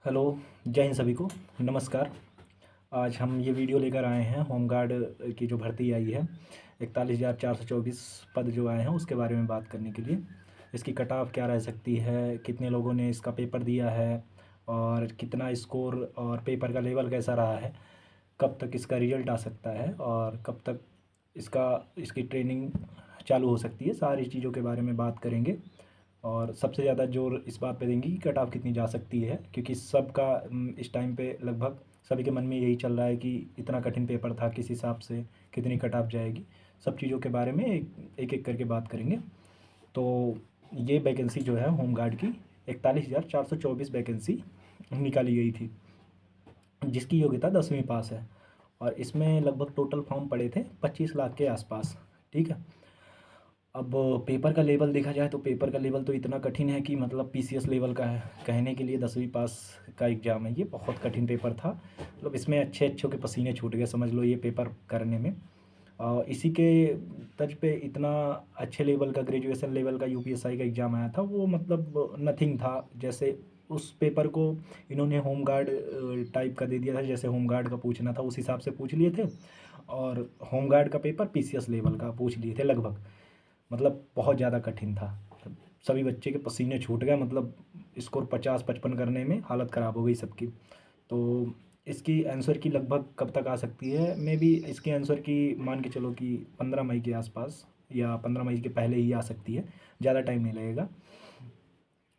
Hello, जय हिंद सभी को। नमस्कार। आज हम ये वीडियो लेकर आए हैं होमगार्ड की जो भर्ती आई है 41,424 पद जो आए हैं उसके बारे में बात करने के लिए। इसकी कट ऑफ क्या रह सकती है, कितने लोगों ने इसका पेपर दिया है और कितना स्कोर और पेपर का लेवल कैसा रहा है, कब तक इसका रिजल्ट आ सकता है और कब तक इसकी ट्रेनिंग चालू हो सकती है, सारी चीज़ों के बारे में बात करेंगे। और सबसे ज़्यादा जोर इस बात पे देंगे कि कट ऑफ कितनी जा सकती है, क्योंकि सबका इस टाइम पे लगभग सभी के मन में यही चल रहा है कि इतना कठिन पेपर था, किस हिसाब से कितनी कट ऑफ जाएगी। सब चीज़ों के बारे में एक एक करके बात करेंगे। तो ये वैकेंसी जो है होमगार्ड की 41,424 वैकेंसी निकाली गई थी, जिसकी योग्यता 10वीं पास है। और इसमें लगभग टोटल फॉर्म पड़े थे 25 लाख के आसपास। ठीक है। अब पेपर का लेवल देखा जाए तो पेपर का लेवल तो इतना कठिन है कि मतलब पीसीएस लेवल का है कहने के लिए। 10वीं पास का एग्ज़ाम है, ये बहुत कठिन पेपर था। मतलब इसमें अच्छे अच्छों के पसीने छूट गए, समझ लो, ये पेपर करने में। इसी के तर्ज पे इतना अच्छे लेवल का ग्रेजुएशन लेवल का यूपीएसआई का एग्ज़ाम आया था, वो मतलब नथिंग था। जैसे उस पेपर को इन्होंने होमगार्ड टाइप का दे दिया था, जैसे होमगार्ड का पूछना था उस हिसाब से पूछ लिए थे। और होमगार्ड का पेपर पीसीएस लेवल का पूछ लिए थे लगभग। मतलब बहुत ज़्यादा कठिन था। सभी बच्चे के पसीने छूट गए, मतलब स्कोर 50-55 करने में हालत ख़राब हो गई सबकी। तो इसकी आंसर की लगभग कब तक आ सकती है, मे बी इसके आंसर की मान के चलो कि 15 मई के आसपास या 15 मई के पहले ही आ सकती है, ज़्यादा टाइम नहीं लगेगा।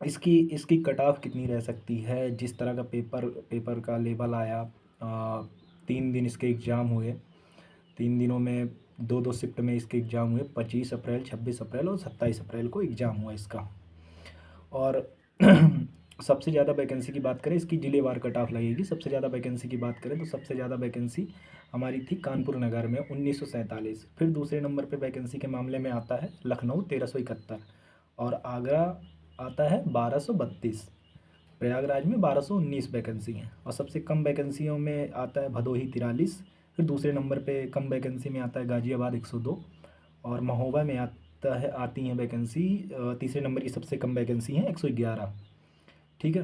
इसकी इसकी कट ऑफ कितनी रह सकती है, जिस तरह का पेपर का लेवल आया। 3 दिन इसके एग्ज़ाम हुए, 3 दिनों में दो दो शिफ्ट में इसके एग्ज़ाम हुए। 25 अप्रैल, 26 अप्रैल और 27 अप्रैल को एग्ज़ाम हुआ इसका। और सबसे ज़्यादा वैकेंसी की बात करें, इसकी जिलेवार कट ऑफ लगेगी। सबसे ज़्यादा वैकेंसी की बात करें तो सबसे ज़्यादा वैकेंसी हमारी थी कानपुर नगर में 1947। फिर दूसरे नंबर पे वैकेंसी के मामले में आता है लखनऊ 1371, और आगरा आता है 1232। प्रयागराज में 1219 वैकेंसी हैं। और सबसे कम वैकेंसियों में आता है भदोही 43। फिर दूसरे नंबर पे कम वैकेंसी में आता है गाज़ियाबाद 102। और महोबा में आती हैं वैकेंसी, तीसरे नंबर की सबसे कम वैकेंसी हैं 111। ठीक है।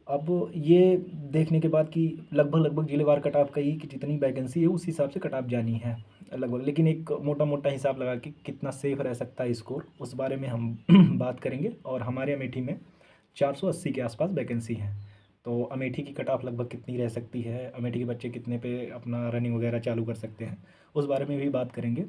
अब ये देखने के बाद कि लगभग लगभग जिलेवार कट ऑफ का ही कि जितनी वैकेंसी है उस हिसाब से कट ऑफ जानी है लगभग। लेकिन एक मोटा मोटा हिसाब लगा के कितना सेफ रह सकता है स्कोर, उस बारे में हम बात करेंगे। और हमारे अमेठी में 480 के आसपास वैकेंसी है। तो अमेठी की कट ऑफ लगभग कितनी रह सकती है, अमेठी के बच्चे कितने पे अपना रनिंग वगैरह चालू कर सकते हैं, उस बारे में भी बात करेंगे।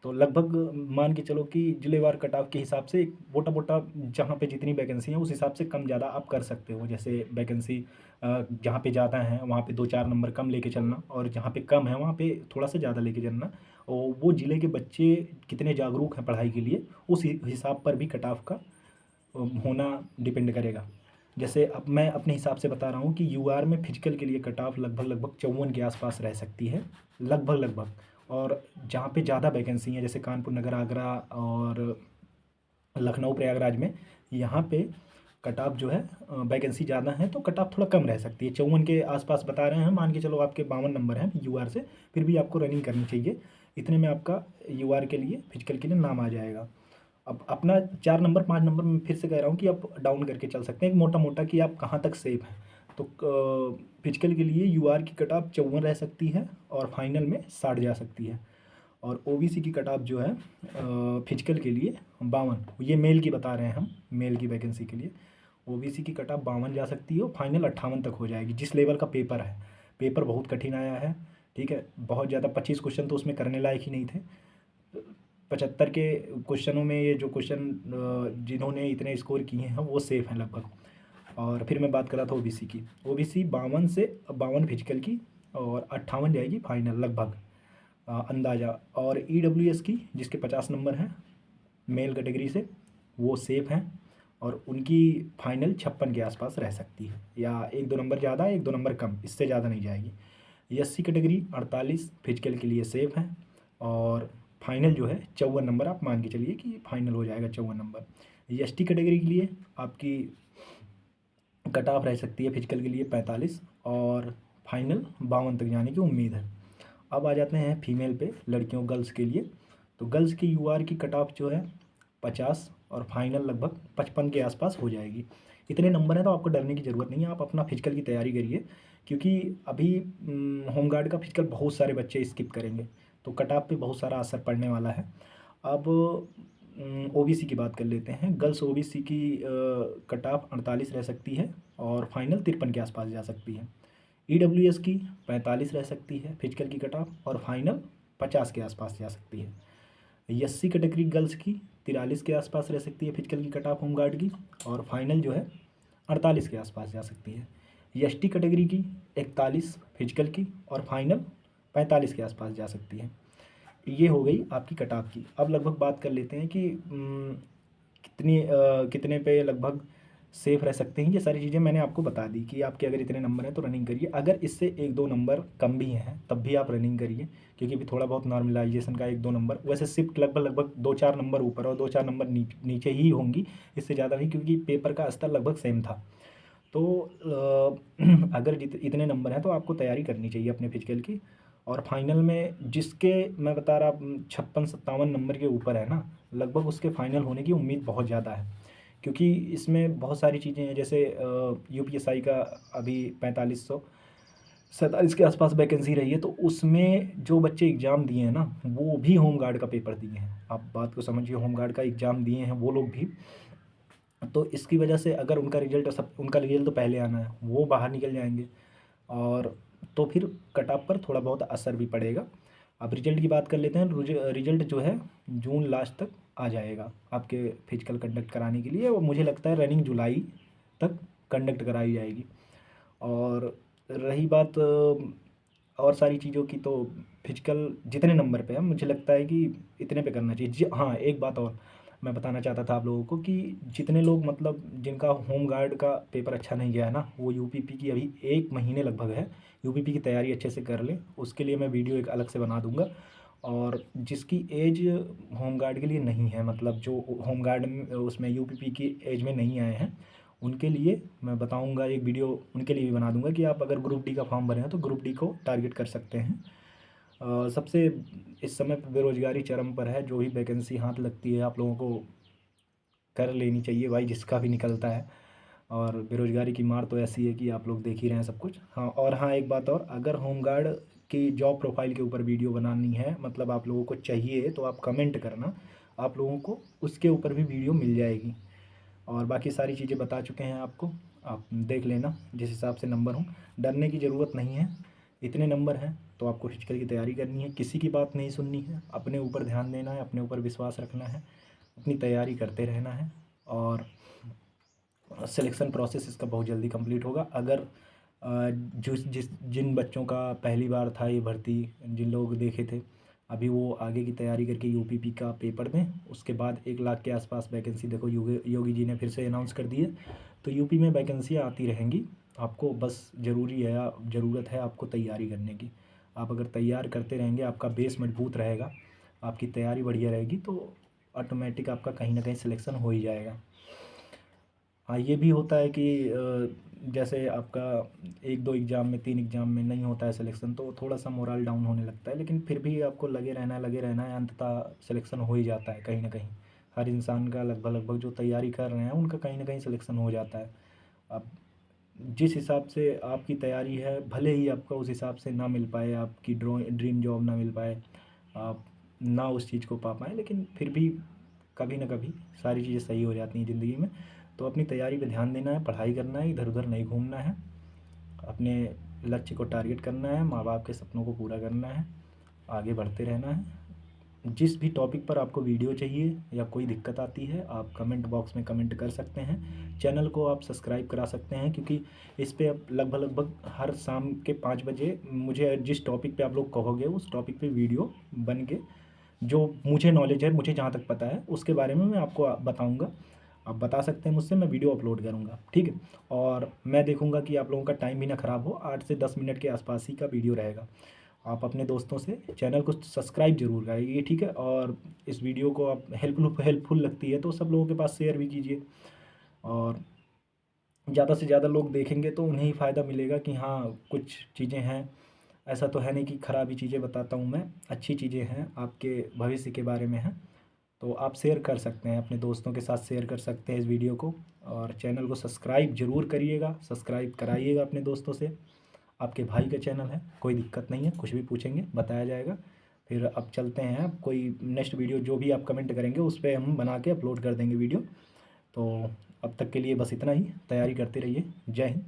तो लगभग मान के चलो कि जिलेवार कट ऑफ के हिसाब से एक मोटा मोटा जहाँ पे जितनी वैकेंसी है उस हिसाब से कम ज़्यादा आप कर सकते हो। जैसे वैकेंसी जहाँ पे ज़्यादा है वहाँ पे 2-4 नंबर कम लेके चलना, और जहाँ पे कम है वहाँ पे थोड़ा सा ज़्यादा लेके चलना। और वो ज़िले के बच्चे कितने जागरूक हैं पढ़ाई के लिए, उस हिसाब पर भी कट ऑफ का होना डिपेंड करेगा। जैसे अब मैं अपने हिसाब से बता रहा हूँ कि यूआर में फिजिकल के लिए कट ऑफ लगभग लगभग 54 के आसपास रह सकती है, लगभग लगभग। और जहाँ पे ज़्यादा वैकेंसी है जैसे कानपुर नगर, आगरा और लखनऊ प्रयागराज में, यहाँ पे कट ऑफ जो है वैकेंसी ज़्यादा है तो कट ऑफ थोड़ा कम रह सकती है। 54 के आसपास बता रहे हैं, मान के चलो आपके 52 नंबर हैं यूआर से, फिर भी आपको रनिंग करनी चाहिए। इतने में आपका यूआर के लिए फिजिकल के लिए नाम आ जाएगा। अब अपना 4 नंबर 5 नंबर में फिर से कह रहा हूँ कि आप डाउन करके चल सकते हैं, एक मोटा मोटा कि आप कहाँ तक सेफ हैं। तो फिजिकल के लिए यूआर की कट ऑफ 54 रह सकती है और फाइनल में 60 जा सकती है। और ओबीसी की कट ऑफ जो है फिजिकल के लिए 52, ये मेल की बता रहे हैं हम, मेल की वैकेंसी के लिए ओबीसी की कट ऑफ 52 जा सकती है और फाइनल 58 तक हो जाएगी, जिस लेवल का पेपर है। पेपर बहुत कठिन आया है। ठीक है, बहुत ज़्यादा 25 क्वेश्चन तो उसमें करने लायक ही नहीं थे। 75 के क्वेश्चनों में ये जो क्वेश्चन जिन्होंने इतने स्कोर किए हैं वो सेफ हैं लगभग। और फिर मैं बात कर रहा था ओबीसी की, ओबीसी 52 से 52 फिजिकल की और 58 जाएगी फाइनल लगभग, अंदाज़ा। और ईडब्ल्यूएस की जिसके 50 नंबर हैं मेल कैटेगरी से, वो सेफ हैं और उनकी फाइनल 56 के आसपास रह सकती है, या 1-2 नंबर ज़्यादा 1-2 नंबर कम, इससे ज़्यादा नहीं जाएगी। एससी कैटेगरी 48 फिजिकल के लिए सेफ हैं और फाइनल जो है 54 नंबर, आप मान के चलिए कि फाइनल हो जाएगा 54 नंबर। एसटी कैटेगरी के लिए आपकी कट ऑफ रह सकती है फिजिकल के लिए 45 और फाइनल 52 तक जाने की उम्मीद है। अब आ जाते हैं फीमेल पे, लड़कियों गर्ल्स के लिए। तो गर्ल्स की यूआर की कट ऑफ जो है 50 और फाइनल लगभग 55 के आसपास हो जाएगी। इतने नंबर हैं तो आपको डरने की ज़रूरत नहीं है, आप अपना फिजिकल की तैयारी करिए, क्योंकि अभी होमगार्ड का फिजिकल बहुत सारे बच्चे स्किप करेंगे, तो कट ऑफ पे बहुत सारा असर पड़ने वाला है। अब ओबीसी की बात कर लेते हैं। गर्ल्स ओबीसी की कट ऑफ 48 रह सकती है और फाइनल 53 के आसपास जा सकती है। ईडब्ल्यूएस की 45 रह सकती है फिजिकल की कट ऑफ, और फाइनल 50 के आसपास जा सकती है। एससी कैटेगरी गर्ल्स की 43 के आसपास रह सकती है फिजिकल की कट ऑफ होमगार्ड की, और फाइनल जो है 48 के आसपास जा सकती है। एसटी कैटेगरी की 41 फिजिकल की, और फाइनल 45 के आसपास जा सकती है। ये हो गई आपकी कट ऑफ की। अब लगभग बात कर लेते हैं कि कितने पे लगभग सेफ रह सकते हैं। ये सारी चीज़ें मैंने आपको बता दी कि आपके अगर इतने नंबर हैं तो रनिंग करिए, अगर इससे 1-2 नंबर कम भी हैं तब भी आप रनिंग करिए, क्योंकि भी थोड़ा बहुत नॉर्मलाइजेशन का 1-2 नंबर, वैसे शिफ्ट लगभग 2-4 नंबर ऊपर और 2-4 नंबर नीचे ही होंगी, इससे ज़्यादा नहीं, क्योंकि पेपर का स्तर लगभग सेम था। तो अगर इतने नंबर हैं तो आपको तैयारी करनी चाहिए अपने फिजिकल की। और फाइनल में जिसके मैं बता रहा 56-57 नंबर के ऊपर है ना, लगभग उसके फाइनल होने की उम्मीद बहुत ज़्यादा है, क्योंकि इसमें बहुत सारी चीज़ें हैं। जैसे यूपीएसआई का अभी 4547 के आसपास वैकेंसी रही है, तो उसमें जो बच्चे एग्ज़ाम दिए हैं ना, वो भी होमगार्ड का पेपर दिए हैं। आप बात को समझिए, होमगार्ड का एग्ज़ाम दिए हैं वो लोग भी। तो इसकी वजह से अगर उनका रिजल्ट तो पहले आना है, वो बाहर निकल जाएंगे, और तो फिर कट ऑफ पर थोड़ा बहुत असर भी पड़ेगा। अब रिजल्ट की बात कर लेते हैं। रिजल्ट जो है जून लास्ट तक आ जाएगा आपके फिजिकल कंडक्ट कराने के लिए, और मुझे लगता है रनिंग जुलाई तक कंडक्ट कराई जाएगी। और रही बात और सारी चीज़ों की, तो फिजिकल जितने नंबर पे है मुझे लगता है कि इतने पे करना चाहिए। हाँ, एक बात और मैं बताना चाहता था आप लोगों को कि जितने लोग मतलब जिनका होम गार्ड का पेपर अच्छा नहीं गया है ना, वो यूपीपी की अभी 1 महीने लगभग है, यूपीपी की तैयारी अच्छे से कर लें। उसके लिए मैं वीडियो एक अलग से बना दूंगा। और जिसकी एज होम गार्ड के लिए नहीं है, मतलब जो होम गार्ड में उसमें यूपीपी की एज में नहीं आए हैं, उनके लिए मैं बताऊंगा, एक वीडियो उनके लिए भी बना दूंगा कि आप अगर ग्रुप डी का फॉर्म भरे हैं तो ग्रुप डी को टारगेट कर सकते हैं। सबसे इस समय पे बेरोजगारी चरम पर है, जो भी वैकेंसी हाथ लगती है आप लोगों को कर लेनी चाहिए भाई, जिसका भी निकलता है। और बेरोजगारी की मार तो ऐसी है कि आप लोग देख ही रहे हैं सब कुछ। हाँ, और हाँ, एक बात और, अगर होमगार्ड की जॉब प्रोफाइल के ऊपर वीडियो बनानी है, मतलब आप लोगों को चाहिए, तो आप कमेंट करना, आप लोगों को उसके ऊपर भी वीडियो मिल जाएगी। और बाकी सारी चीज़ें बता चुके हैं आपको, आप देख लेना जिस हिसाब से नंबर हों। डरने की ज़रूरत नहीं है, इतने नंबर हैं तो आपको फिजिकल की तैयारी करनी है, किसी की बात नहीं सुननी है, अपने ऊपर ध्यान देना है, अपने ऊपर विश्वास रखना है, अपनी तैयारी करते रहना है। और सिलेक्शन प्रोसेस इसका बहुत जल्दी कंप्लीट होगा। अगर जिन बच्चों का पहली बार था ये भर्ती, जिन लोग देखे थे, अभी वो आगे की तैयारी करके यूपीपी का पेपर दें, उसके बाद 1 लाख के आसपास वैकेंसी, देखो योगी जी ने फिर से अनाउंस कर दी है, तो यूपी में वैकेंसियाँ आती रहेंगी। आपको बस ज़रूरत है आपको तैयारी करने की। आप अगर तैयार करते रहेंगे, आपका बेस मजबूत रहेगा, आपकी तैयारी बढ़िया रहेगी, तो ऑटोमेटिक आपका कहीं ना कहीं सिलेक्शन हो ही जाएगा। हाँ, ये भी होता है कि जैसे आपका 1-2 एग्ज़ाम में, 3 एग्ज़ाम में नहीं होता है सिलेक्शन, तो थोड़ा सा मोरल डाउन होने लगता है, लेकिन फिर भी आपको लगे रहना है, अंततः सिलेक्शन हो ही जाता है कहीं ना कहीं। हर इंसान का लगभग जो तैयारी कर रहे हैं उनका कहीं ना कहीं सिलेक्शन हो जाता है। अब जिस हिसाब से आपकी तैयारी है, भले ही आपका उस हिसाब से ना मिल पाए, आपकी ड्रीम जॉब ना मिल पाए, आप ना उस चीज़ को पा पाएँ, लेकिन फिर भी कभी ना कभी सारी चीज़ें सही हो जाती हैं ज़िंदगी में। तो अपनी तैयारी पे ध्यान देना है, पढ़ाई करना है, इधर उधर नहीं घूमना है, अपने लक्ष्य को टारगेट करना है, माँ बाप के सपनों को पूरा करना है, आगे बढ़ते रहना है। जिस भी टॉपिक पर आपको वीडियो चाहिए या कोई दिक्कत आती है, आप कमेंट बॉक्स में कमेंट कर सकते हैं। चैनल को आप सब्सक्राइब करा सकते हैं, क्योंकि इस पे अब लगभग हर शाम के 5 बजे मुझे जिस टॉपिक पे आप लोग कहोगे उस टॉपिक पे वीडियो बन के, जो मुझे नॉलेज है, मुझे जहाँ तक पता है उसके बारे में मैं आपको बताऊँगा। आप बता सकते हैं मुझसे, मैं वीडियो अपलोड करूँगा, ठीक है। और मैं देखूँगा कि आप लोगों का टाइम भी ना ख़राब हो, 8 से 10 मिनट के आसपास ही का वीडियो रहेगा। आप अपने दोस्तों से चैनल को सब्सक्राइब जरूर करिए, ठीक है। और इस वीडियो को आप हेल्पफुल लगती है तो सब लोगों के पास शेयर भी कीजिए, और ज़्यादा से ज़्यादा लोग देखेंगे तो उन्हें ही फ़ायदा मिलेगा कि हाँ, कुछ चीज़ें हैं, ऐसा तो है नहीं कि ख़राब ही चीज़ें बताता हूँ मैं, अच्छी चीज़ें हैं, आपके भविष्य के बारे में हैं। तो आप शेयर कर सकते हैं, अपने दोस्तों के साथ शेयर कर सकते हैं इस वीडियो को। और चैनल को सब्सक्राइब ज़रूर करिएगा, सब्सक्राइब कराइएगा अपने दोस्तों से। आपके भाई का चैनल है, कोई दिक्कत नहीं है, कुछ भी पूछेंगे बताया जाएगा। फिर अब चलते हैं, अब कोई नेक्स्ट वीडियो जो भी आप कमेंट करेंगे उस पर हम बना के अपलोड कर देंगे वीडियो। तो अब तक के लिए बस इतना ही, तैयारी करते रहिए। जय हिंद।